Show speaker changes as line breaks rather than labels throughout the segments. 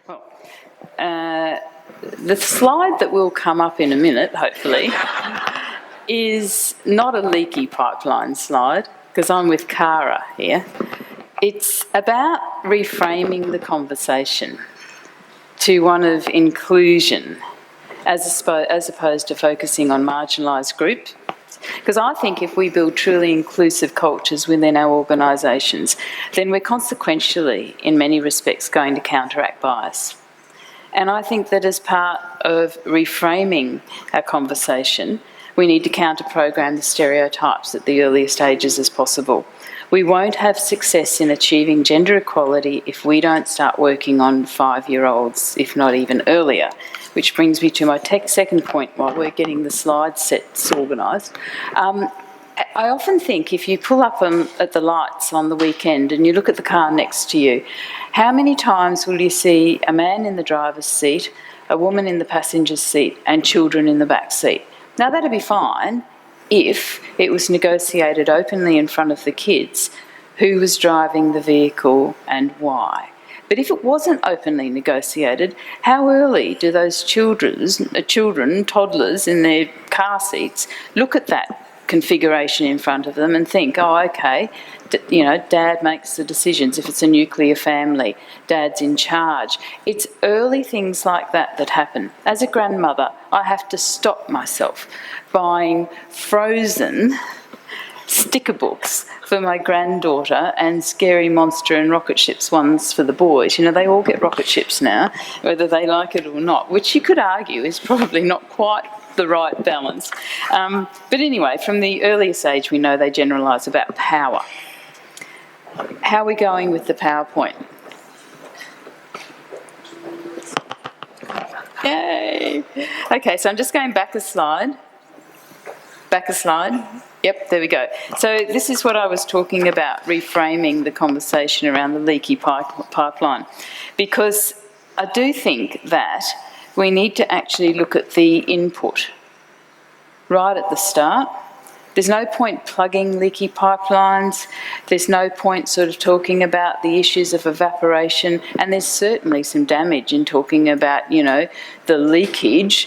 Well, the slide that will come up in a minute, hopefully, is not a leaky pipeline slide, because I'm with Cara here. It's about reframing the conversation to one of inclusion as opposed to focusing on marginalised groups. Because I think if we build truly inclusive cultures within our organisations, then we're consequentially, in many respects, going to counteract bias. And I think that as part of reframing our conversation, we need to counter-program the stereotypes at the earliest stages as possible. We won't have success in achieving gender equality if we don't start working on 5-year-olds, if not even earlier. Which brings me to my second point while we're getting the slide sets organised. I often think if you pull up at the lights on the weekend and you look at the car next to you, how many times will you see a man in the driver's seat, a woman in the passenger's seat and children in the back seat? Now that'd be fine if it was negotiated openly in front of the kids who was driving the vehicle and why. But if it wasn't openly negotiated, how early do those children, toddlers in their car seats, look at that configuration in front of them and think, oh, okay, Dad makes the decisions. If it's a nuclear family, Dad's in charge. It's early things like that that happen. As a grandmother, I have to stop myself buying frozen sticker books for my granddaughter and Scary Monster and Rocket Ships ones for the boys. They all get rocket ships now, whether they like it or not, which you could argue is probably not quite the right balance. But anyway, from the earliest age, we know they generalise about power. How are we going with the PowerPoint? Yay! Okay, so I'm just going back a slide. Back a slide. Yep, there we go. So this is what I was talking about, reframing the conversation around the leaky pipeline. Because I do think that we need to actually look at the input right at the start. There's no point plugging leaky pipelines. There's no point sort of talking about the issues of evaporation. And there's certainly some damage in talking about, the leakage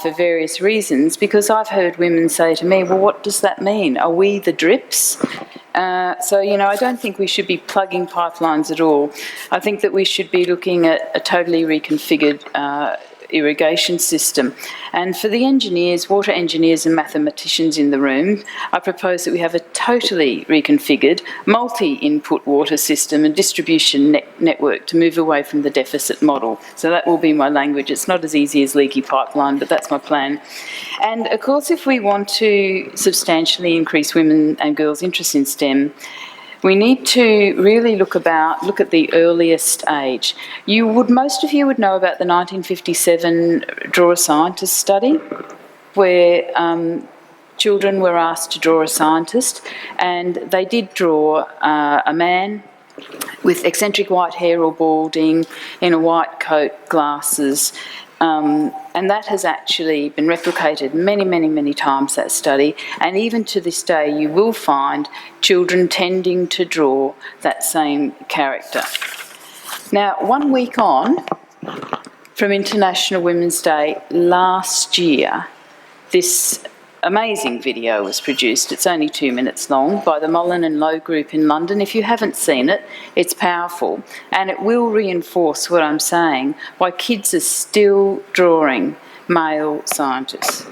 for various reasons, because I've heard women say to me, well, what does that mean? Are we the drips? So, I don't think we should be plugging pipelines at all. I think that we should be looking at a totally reconfigured irrigation system. And for the engineers, water engineers and mathematicians in the room, I propose that we have a totally reconfigured multi-input water system and distribution network to move away from the deficit model. So that will be my language. It's not as easy as leaky pipeline, but that's my plan. And of course, if we want to substantially increase women and girls' interest in STEM, we need to really look at the earliest age. Most of you would know about the 1957 Draw a Scientist study, where children were asked to draw a scientist, and they did draw a man with eccentric white hair or balding, in a white coat, glasses, and that has actually been replicated many, many, many times, that study, and even to this day you will find children tending to draw that same character. Now, 1 week on from International Women's Day last year, this amazing video was produced. It's only 2 minutes long, by the Mullen and Lowe group in London. If you haven't seen it, it's powerful, and it will reinforce what I'm saying, why kids are still drawing male scientists.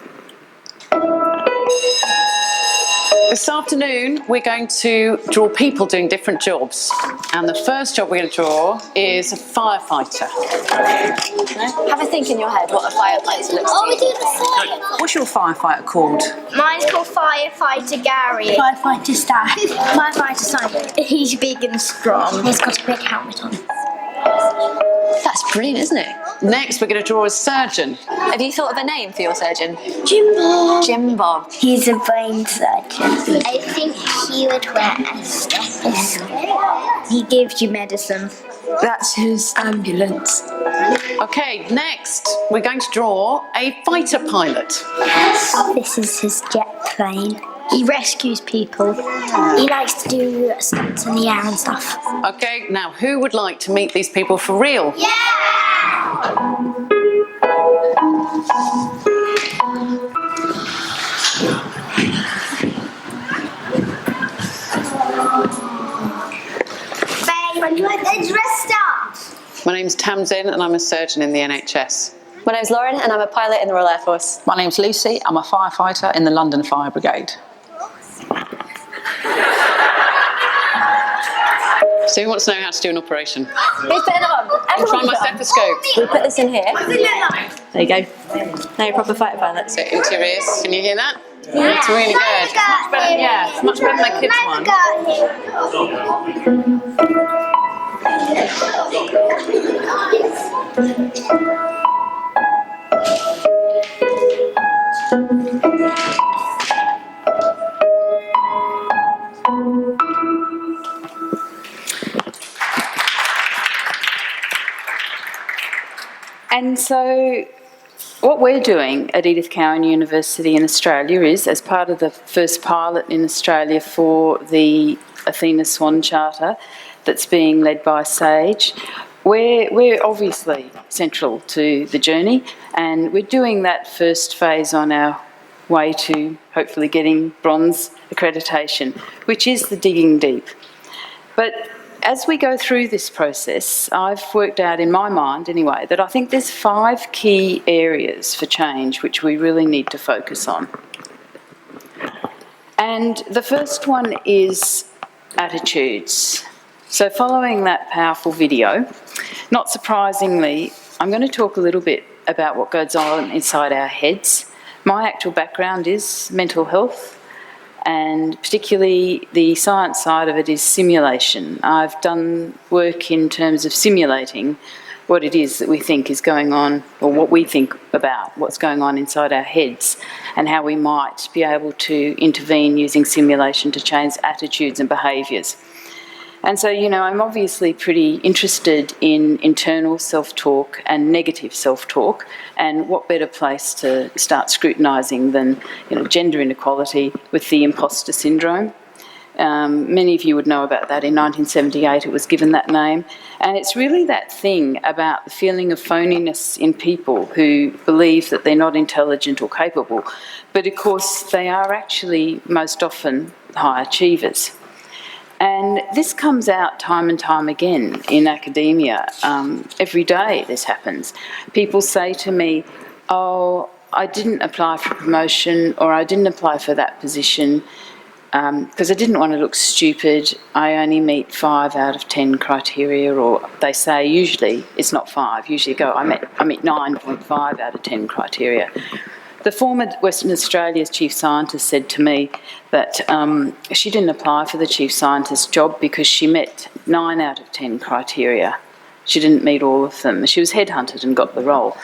This afternoon, we're going to draw people doing different jobs. And the first job we're going to draw is a firefighter.
Have a think in your head what a firefighter looks like.
We do the same.
What's your firefighter called?
Mine's called Firefighter Gary. Firefighter Staff. Firefighter Simon. He's big and strong. He's got a big helmet on.
That's brilliant, isn't it?
Next, we're going to draw a surgeon.
Have you thought of a name for your surgeon?
Jim Bob.
Jim Bob.
He's a brain surgeon. I think he would wear a stethoscope. He gives you medicine.
That's his ambulance.
Okay, next, we're going to draw a fighter pilot.
This is his jet plane. He rescues people. He likes to do stunts in the air and stuff.
Okay, now who would like to meet these people for real?
Yeah! Let's restart.
My name's Tamsin and I'm a surgeon in the NHS.
My name's Lauren and I'm a pilot in the Royal Air Force.
My name's Lucy. I'm a firefighter in the London Fire Brigade.
So who wants to know how to do an operation?
Who's putting it on?
I'm
Everyone
trying my
put it on.
stethoscope.
We put this in here. There you go. Now you're proper fighter pilot.
So into your ears, can you hear that?
Yeah.
It's really good. Yeah, it's much better than my kids' one.
And so what we're doing at Edith Cowan University in Australia is, as part of the first pilot in Australia for the Athena Swan Charter that's being led by SAGE, we're obviously central to the journey, and we're doing that first phase on our way to hopefully getting bronze accreditation, which is the digging deep. But as we go through this process, I've worked out in my mind anyway that I think there's 5 key areas for change which we really need to focus on. And the first one is attitudes. So following that powerful video, not surprisingly, I'm going to talk a little bit about what goes on inside our heads. My actual background is mental health, and particularly the science side of it is simulation. I've done work in terms of simulating what it is that we think is going on, or what we think about what's going on inside our heads, and how we might be able to intervene using simulation to change attitudes and behaviours. And so, you know, I'm obviously pretty interested in internal self-talk and negative self-talk, and what better place to start scrutinising than, you know, gender inequality with the imposter syndrome. Many of you would know about that. In 1978 it was given that name, and it's really that thing about the feeling of phoniness in people who believe that they're not intelligent or capable, but of course they are actually most often high achievers. And this comes out time and time again in academia. Every day this happens. People say to me, oh, I didn't apply for promotion, or I didn't apply for that position because I didn't want to look stupid. I only meet 5 out of 10 criteria, or they say usually it's not 5. Usually go, I meet 9.5 out of 10 criteria. The former Western Australia's chief scientist said to me that she didn't apply for the chief scientist job because she met 9 out of 10 criteria. She didn't meet all of them. She was headhunted and got the role.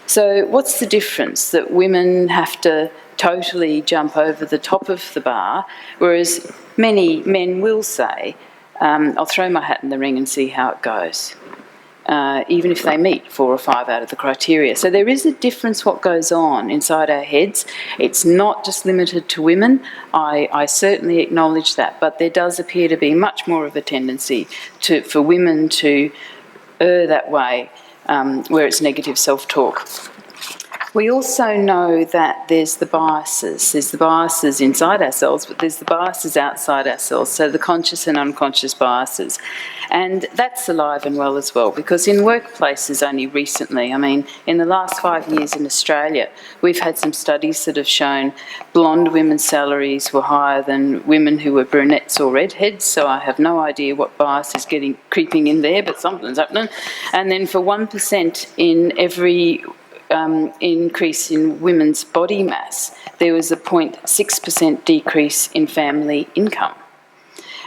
So what's the difference? That women have to totally jump over the top of the bar, whereas many men will say, I'll throw my hat in the ring and see how it goes. Even if they meet 4 or 5 out of the criteria. So there is a difference what goes on inside our heads. It's not just limited to women. I certainly acknowledge that, but there does appear to be much more of a tendency for women to err that way, where it's negative self-talk. We also know that there's the biases. There's the biases inside ourselves, but there's the biases outside ourselves, so the conscious and unconscious biases. And that's alive and well as well, because in workplaces only recently, I mean, in the last 5 years in Australia, we've had some studies that have shown blonde women's salaries were higher than women who were brunettes or redheads, so I have no idea what bias is creeping in there, but something's happening. And then for 1% in every increase in women's body mass, there was a 0.6% decrease in family income.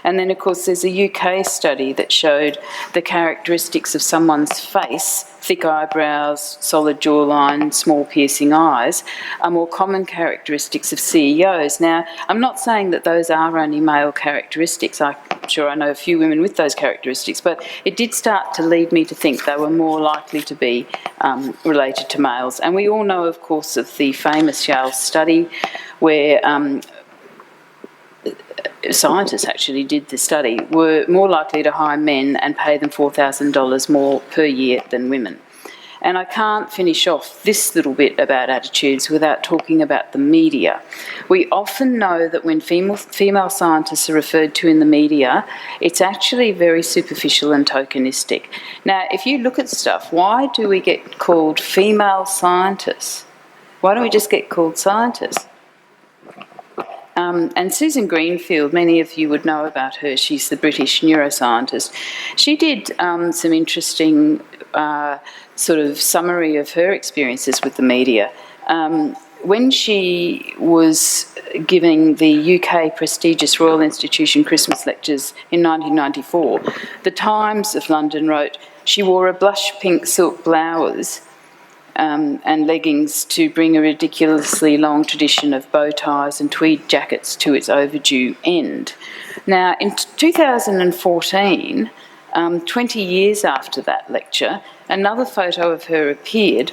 And then, of course, there's a UK study that showed the characteristics of someone's face, thick eyebrows, solid jawline, small piercing eyes, are more common characteristics of CEOs. Now, I'm not saying that those are only male characteristics. I'm sure I know a few women with those characteristics, but it did start to lead me to think they were more likely to be related to males. And we all know, of course, of the famous Yale study where scientists actually did the study, were more likely to hire men and pay them $4,000 more per year than women. And I can't finish off this little bit about attitudes without talking about the media. We often know that when female scientists are referred to in the media, it's actually very superficial and tokenistic. Now, if you look at stuff, why do we get called female scientists? Why don't we just get called scientists? And Susan Greenfield, many of you would know about her. She's the British neuroscientist. She did some interesting sort of summary of her experiences with the media. When she was giving the UK prestigious Royal Institution Christmas lectures in 1994, the Times of London wrote, "She wore a blush pink silk blouse and leggings to bring a ridiculously long tradition of bow ties and tweed jackets to its overdue end." Now, in 2014, 20 years after that lecture, another photo of her appeared,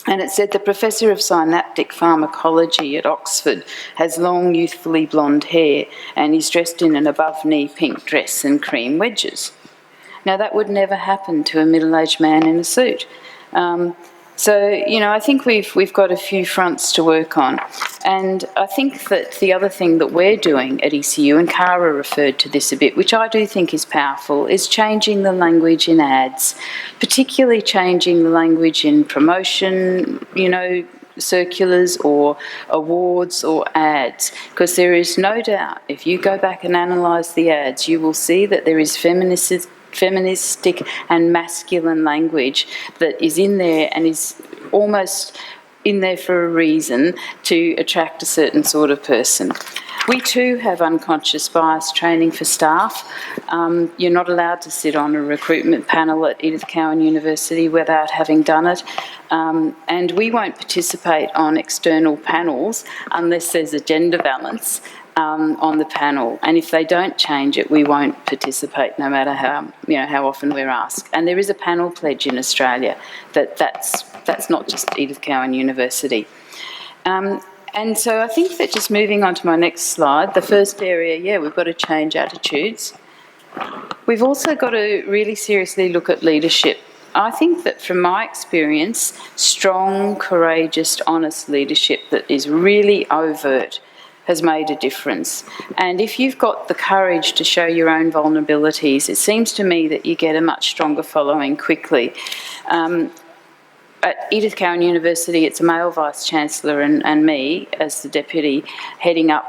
and it said, "The Professor of Synaptic Pharmacology at Oxford has long, youthfully blonde hair and is dressed in an above-knee pink dress and cream wedges." Now, that would never happen to a middle-aged man in a suit. So, you know, I think we've got a few fronts to work on. And I think that the other thing that we're doing at ECU, and Cara referred to this a bit, which I do think is powerful, is changing the language in ads, particularly changing the language in promotion, you know, circulars or awards or ads, because there is no doubt, if you go back and analyse the ads, you will see that there is feministic and masculine language that is in there and is almost in there for a reason to attract a certain sort of person. We too have unconscious bias training for staff. You're not allowed to sit on a recruitment panel at Edith Cowan University without having done it. And we won't participate on external panels unless there's a gender balance on the panel, and if they don't change it, we won't participate, no matter how often we're asked. And there is a panel pledge in Australia that's not just Edith Cowan University. And so I think that, just moving on to my next slide, the first area, we've got to change attitudes. We've also got to really seriously look at leadership. I think that from my experience, strong, courageous, honest leadership that is really overt has made a difference. And if you've got the courage to show your own vulnerabilities, it seems to me that you get a much stronger following quickly. At Edith Cowan University, it's a male Vice-Chancellor and me as the Deputy heading up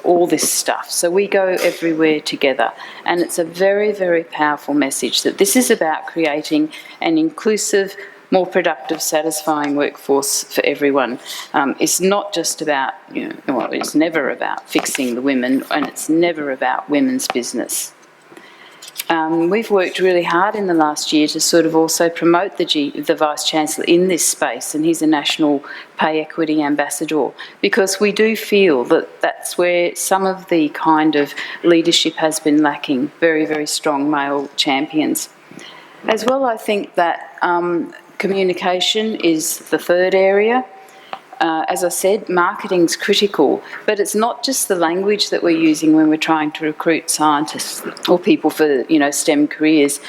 all this stuff. So we go everywhere together. And it's a very, very powerful message that this is about creating an inclusive, more productive, satisfying workforce for everyone. It's not just about, it's never about fixing the women, and it's never about women's business. We've worked really hard in the last year to sort of also promote the Vice-Chancellor in this space, and he's a National Pay Equity Ambassador, because we do feel that that's where some of the kind of leadership has been lacking, very, very strong male champions. As well, I think that communication is the third area. As I said, marketing's critical, but it's not just the language that we're using when we're trying to recruit scientists or people for, STEM careers.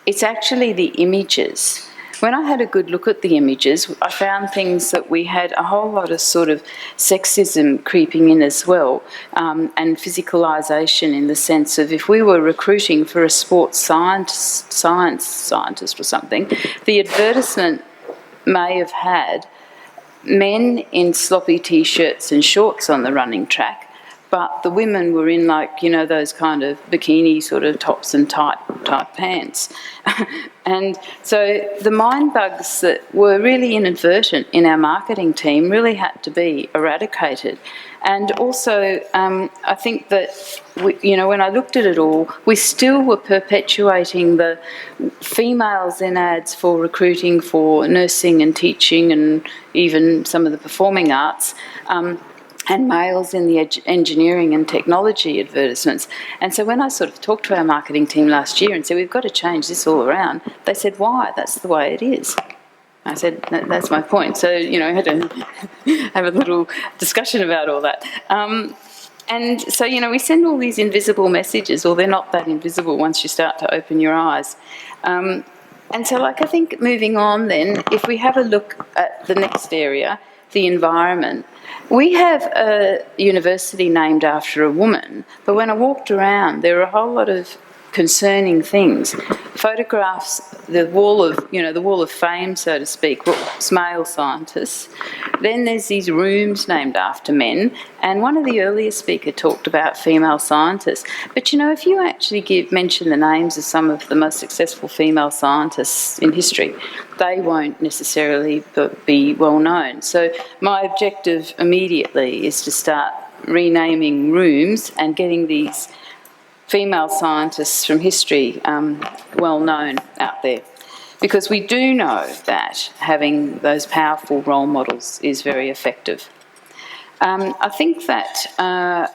It's actually the images. When I had a good look at the images, I found things that we had a whole lot of sort of sexism creeping in as well, and physicalisation, in the sense of, if we were recruiting for a sports science scientist or something, the advertisement may have had men in sloppy T-shirts and shorts on the running track, but the women were in, those kind of bikini sort of tops and tight pants. And so the mind bugs that were really inadvertent in our marketing team really had to be eradicated. And also, I think that, when I looked at it all, we still were perpetuating the females in ads for recruiting for nursing and teaching and even some of the performing arts, and males in the engineering and technology advertisements. And so when I sort of talked to our marketing team last year and said, we've got to change this all around, they said, why? That's the way it is. I said, that's my point. So, I had to have a little discussion about all that. And so, we send all these invisible messages, or they're not that invisible once you start to open your eyes. And so, like, I think moving on then, if we have a look at the next area, the environment, we have a university named after a woman, but when I walked around, there were a whole lot of concerning things. Photographs, the wall of fame, so to speak, was male scientists. Then there's these rooms named after men, and one of the earlier speakers talked about female scientists. But you know, if you actually mention the names of some of the most successful female scientists in history, they won't necessarily be well known. So my objective immediately is to start renaming rooms and getting these female scientists from history well known out there. Because we do know that having those powerful role models is very effective. I think that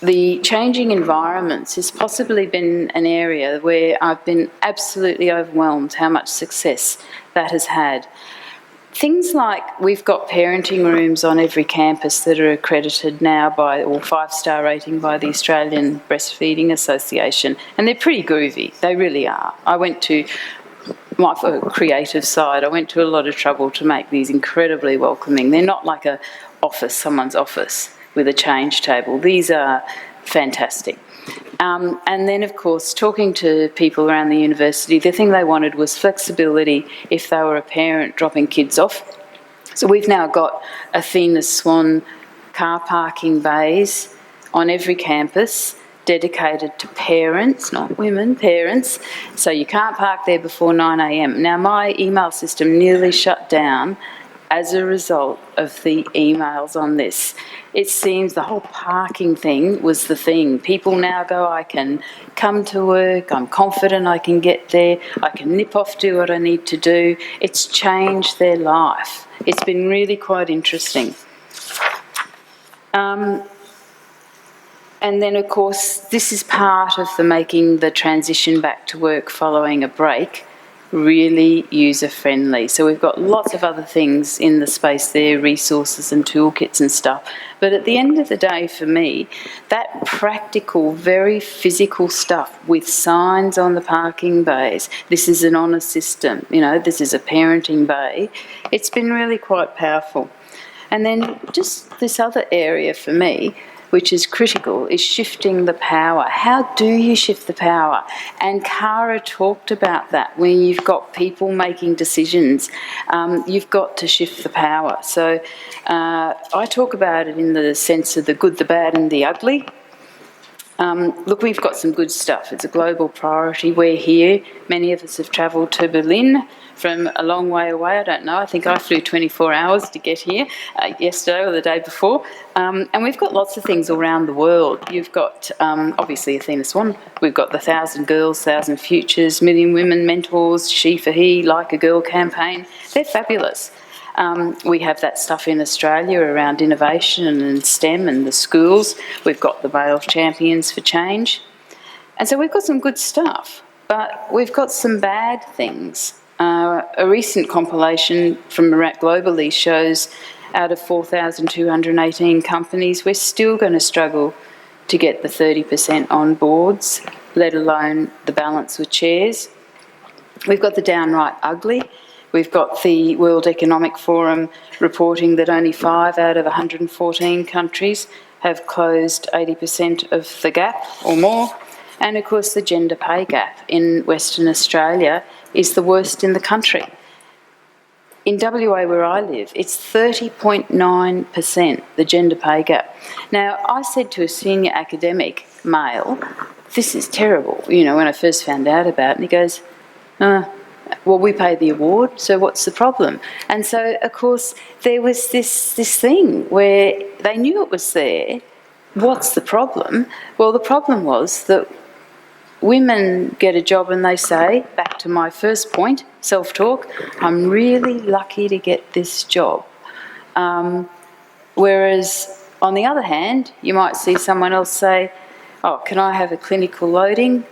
the changing environments has possibly been an area where I've been absolutely overwhelmed how much success that has had. Things like we've got parenting rooms on every campus that are accredited now by, or 5-star rating by the Australian Breastfeeding Association, and they're pretty groovy, they really are. I went to my creative side, I went to a lot of trouble to make these incredibly welcoming. They're not like someone's office with a change table. These are fantastic. And then, of course, talking to people around the university, the thing they wanted was flexibility if they were a parent dropping kids off. So we've now got Athena Swan car parking bays on every campus dedicated to parents, not women, parents. So you can't park there before 9 a.m. Now, my email system nearly shut down as a result of the emails on this. It seems the whole parking thing was the thing. People now go, I can come to work, I'm confident I can get there, I can nip off, do what I need to do. It's changed their life. It's been really quite interesting. And then, of course, this is part of the making the transition back to work following a break really user-friendly. So we've got lots of other things in the space there, resources and toolkits and stuff. But at the end of the day, for me, that practical, very physical stuff with signs on the parking bays, this is an honour system, you know, this is a parenting bay, it's been really quite powerful. And then just this other area for me, which is critical, is shifting the power. How do you shift the power? And Cara talked about that. When you've got people making decisions, you've got to shift the power. So I talk about it in the sense of the good, the bad and the ugly. Look, we've got some good stuff. It's a global priority. We're here. Many of us have travelled to Berlin from a long way away. I don't know. I think I flew 24 hours to get here yesterday or the day before. And we've got lots of things around the world. You've got, obviously, Athena Swan. We've got the 1,000 Girls, 1,000 Futures, Million Women Mentors, She for He, Like a Girl campaign. They're fabulous. We have that stuff in Australia around innovation and STEM and the schools. We've got the Male Champions for Change. And so we've got some good stuff, but we've got some bad things. A recent compilation from Iraq globally shows out of 4,218 companies, we're still going to struggle to get the 30% on boards, let alone the balance with chairs. We've got the downright ugly. We've got the World Economic Forum reporting that only 5 out of 114 countries have closed 80% of the gap or more. And of course, the gender pay gap in Western Australia is the worst in the country. In WA, where I live, it's 30.9%, the gender pay gap. Now, I said to a senior academic male, this is terrible, you know, when I first found out about it, and he goes, well, we pay the award, so what's the problem? And so, of course, there was this thing where they knew it was there. What's the problem? Well, the problem was that women get a job and they say, back to my first point, self-talk, I'm really lucky to get this job. Whereas, on the other hand, you might see someone else say, oh, can I have a clinical loading?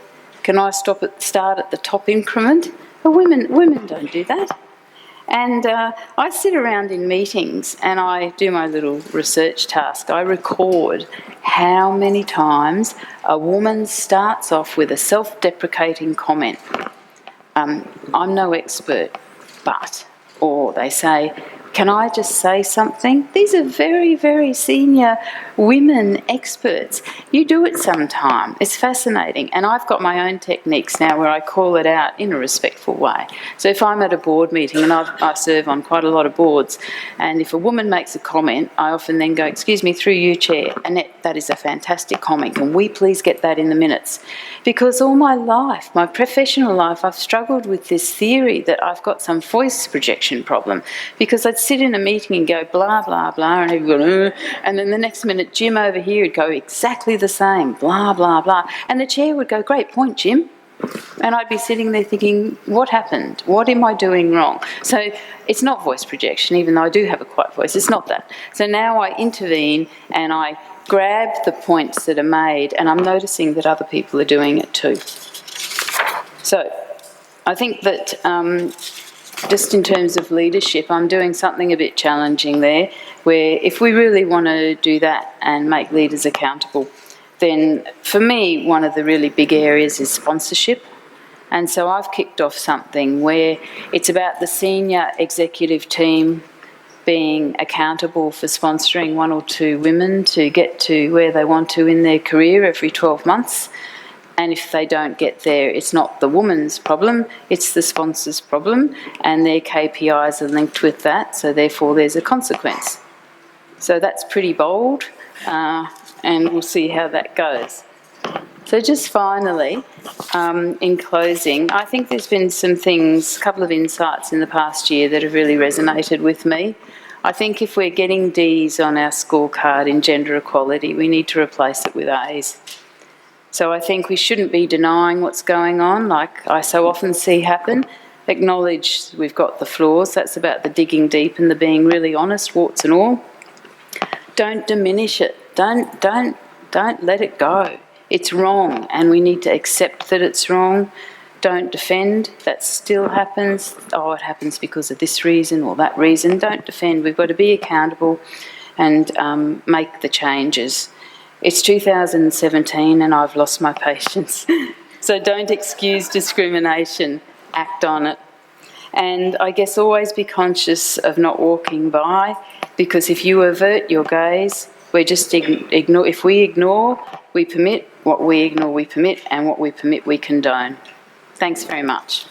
Can I start at the top increment? But women don't do that. And I sit around in meetings and I do my little research task. I record how many times a woman starts off with a self-deprecating comment. I'm no expert, but, or they say, can I just say something? These are very, very senior women experts. You do it sometime. It's fascinating. And I've got my own techniques now where I call it out in a respectful way. So if I'm at a board meeting, and I serve on quite a lot of boards, and if a woman makes a comment, I often then go, excuse me, through you, Chair, Annette, that is a fantastic comment. Can we please get that in the minutes? Because all my life, my professional life, I've struggled with this theory that I've got some voice projection problem, because I'd sit in a meeting and go blah, blah, blah, and everyone go, and then the next minute Jim over here would go exactly the same, blah, blah, blah. And the chair would go, great point, Jim. And I'd be sitting there thinking, what happened? What am I doing wrong? So it's not voice projection, even though I do have a quiet voice. It's not that. So now I intervene and I grab the points that are made, and I'm noticing that other people are doing it too. So I think that just in terms of leadership, I'm doing something a bit challenging there, where if we really want to do that and make leaders accountable, then for me, one of the really big areas is sponsorship. And so I've kicked off something where it's about the senior executive team being accountable for sponsoring 1 or 2 women to get to where they want to in their career every 12 months. And if they don't get there, it's not the woman's problem, it's the sponsor's problem, and their KPIs are linked with that, so therefore there's a consequence. So that's pretty bold, and we'll see how that goes. So just finally, in closing, I think there's been some things, a couple of insights in the past year that have really resonated with me. I think if we're getting Ds on our scorecard in gender equality, we need to replace it with As. So I think we shouldn't be denying what's going on, like I so often see happen. Acknowledge we've got the flaws. That's about the digging deep and the being really honest, warts and all. Don't diminish it. Don't let it go. It's wrong, and we need to accept that it's wrong. Don't defend. That still happens. Oh, it happens because of this reason or that reason. Don't defend. We've got to be accountable and make the changes. It's 2017 and I've lost my patience. So don't excuse discrimination, act on it. And I guess always be conscious of not walking by, because if you avert your gaze, we're just ignore. If we ignore, we permit. What we ignore, we permit, and what we permit, we condone. Thanks very much.